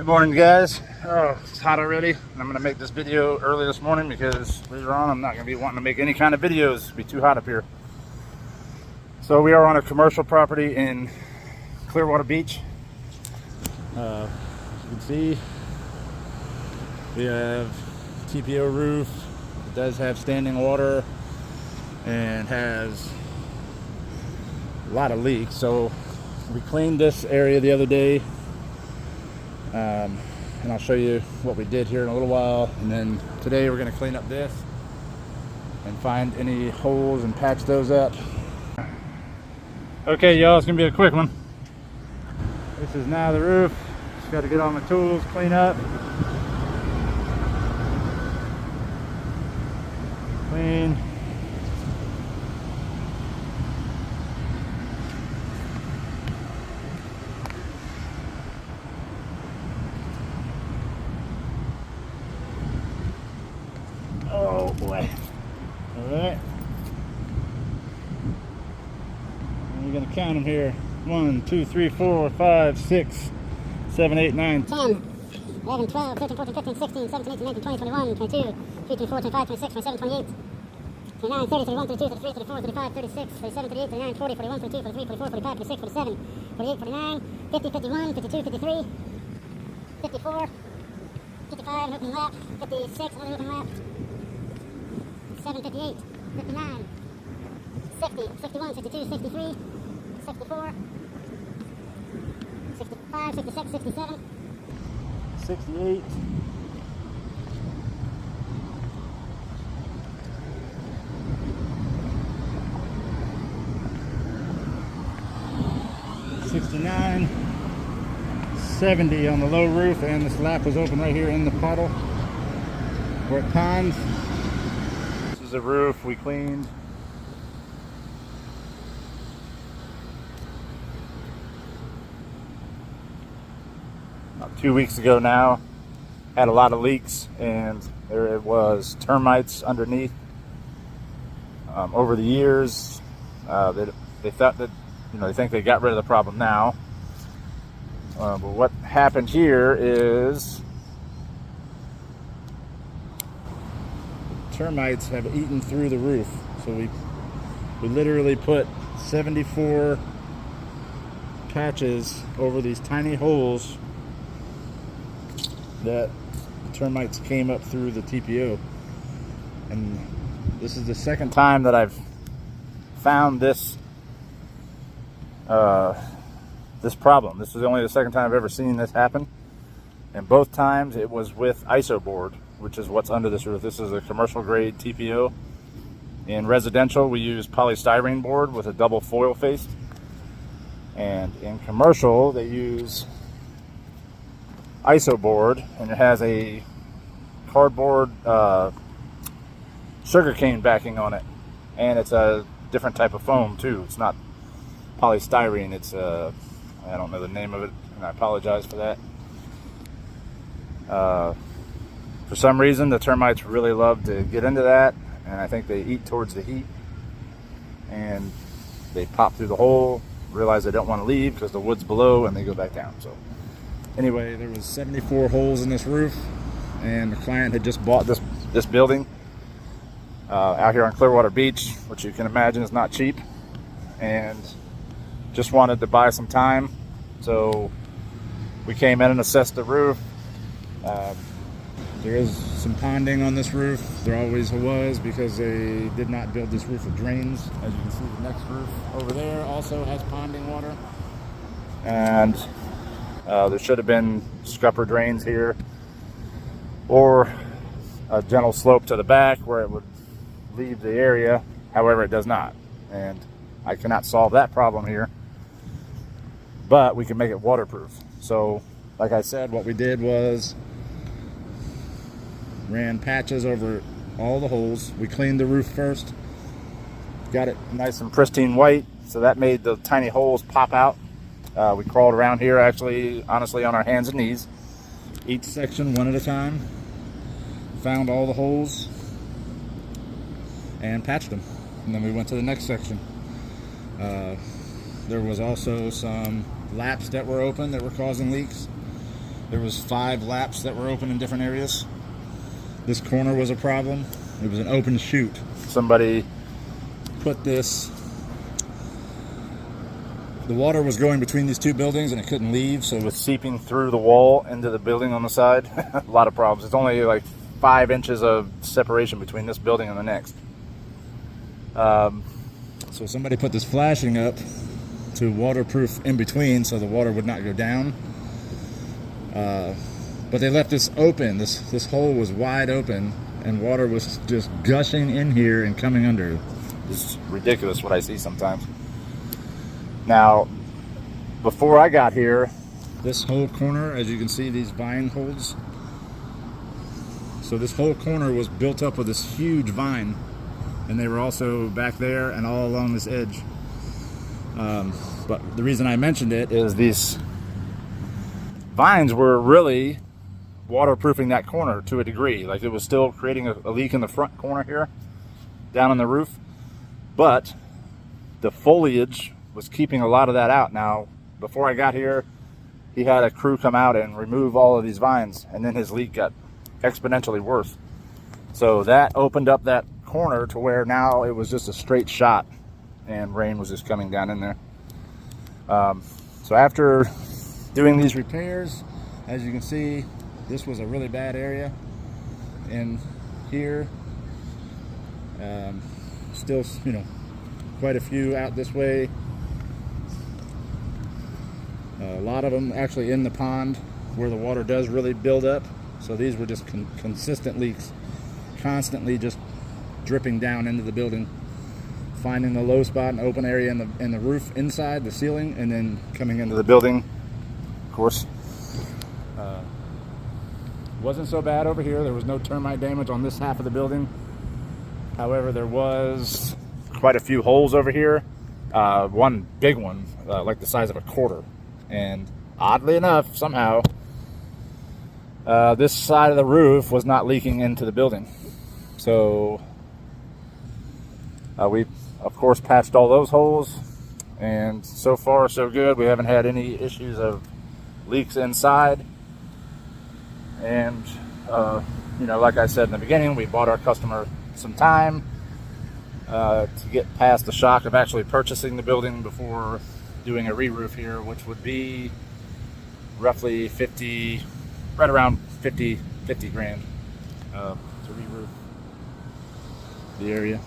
morning, guys. Oh, it's hot already. I'm going to make this video early this morning because later on I'm not going to be wanting to make any kind of videos. It'll be too hot up here. So we are on a commercial property in Clearwater Beach. As you can see, we have TPO roof. It does have standing water and has a lot of leaks. So we cleaned this area the other day. And I'll show you what we did here in a little while, and then today we're going to clean up this and find any holes and patch those up. Okay, y'all, it's going to be a quick one. This is now the roof. Just got to get all my tools, clean up, clean. Oh boy. Alright. And we're going to count them here. 1, 2, 3, 4, 5, 6, 7, 8, 9, 10, 11, 12, 13, 14, 15, 16, 17, 18, 19, 20, 21, 22, 23, 24, 25, 26, 27, 28, 29, 30, 31, 32, 33, 34, 35, 36, 37, 38, 39, 40, 41, 42, 43, 44, 45, 46, 47, 48, 49, 50, 51, 52, 53, 54, 55, open lap, 56, another open lap, 57, 58, 59, 60, 61, 62, 63, 64, 65, 66, 67, 68. 69, 70 on the low roof, and this lap was open right here in the puddle where it ponds. This is the roof we cleaned. About 2 weeks ago now. Had a lot of leaks, and there it was termites underneath. Over the years, they thought that, they think they got rid of the problem now. But what happened here is termites have eaten through the roof. So we literally put 74 patches over these tiny holes that termites came up through the TPO. And this is the second time that I've found this this problem. This is only the second time I've ever seen this happen, and both times it was with ISO board, which is what's under this roof. This is a commercial grade TPO. In residential, we use polystyrene board with a double foil face, and in commercial they use ISO board, and it has a cardboard sugarcane backing on it, and it's a different type of foam too. It's not polystyrene. It's I don't know the name of it, and I apologize for that. For some reason, the termites really love to get into that, and I think they eat towards the heat, and they pop through the hole, realize they don't want to leave because the wood's below, and they go back down. So anyway, there was 74 holes in this roof, and the client had just bought this building out here on Clearwater Beach, which you can imagine is not cheap, and just wanted to buy some time. So we came in and assessed the roof. There is some ponding on this roof. There always was, because they did not build this roof with drains. As you can see, the next roof over there also has ponding water, and there should have been scupper drains here, or a gentle slope to the back where it would leave the area. However, it does not, and I cannot solve that problem here, but we can make it waterproof. So like I said, what we did was ran patches over all the holes. We cleaned the roof first, got it nice and pristine white, so that made the tiny holes pop out. We crawled around here, actually, honestly, on our hands and knees, each section one at a time, found all the holes and patched them, and then we went to the next section. There was also some laps that were open that were causing leaks. There was 5 laps that were open in different areas. This corner was a problem. It was an open chute. Somebody put this, the water was going between these 2 buildings and it couldn't leave, so it was seeping through the wall into the building on the side. A lot of problems. It's only like 5 inches of separation between this building and the next. So somebody put this flashing up to waterproof in between so the water would not go down. But they left this open. This hole was wide open and water was just gushing in here and coming under. It's ridiculous what I see sometimes. Now, before I got here, this whole corner, as you can see, these vine holds. So this whole corner was built up with this huge vine, and they were also back there and all along this edge. But the reason I mentioned it is these vines were really waterproofing that corner to a degree. Like, it was still creating a leak in the front corner here, down on the roof, but the foliage was keeping a lot of that out. Now, before I got here, he had a crew come out and remove all of these vines, and then his leak got exponentially worse. So that opened up that corner to where now it was just a straight shot and rain was just coming down in there. So after doing these repairs, as you can see, this was a really bad area in here. Still, you know, quite a few out this way. A lot of them actually in the pond where the water does really build up. So these were just consistent leaks, constantly just dripping down into the building, finding the low spot and open area in the roof inside the ceiling, and then coming into the building. Of course, wasn't so bad over here. There was no termite damage on this half of the building. However, there was quite a few holes over here. One big one, like the size of a quarter. And oddly enough, somehow, this side of the roof was not leaking into the building. So we, of course, patched all those holes. And so far, so good. We haven't had any issues of leaks inside. And, you know, like I said in the beginning, we bought our customer some time to get past the shock of actually purchasing the building before doing a re-roof here, which would be roughly 50, right around 50 grand to re-roof the area.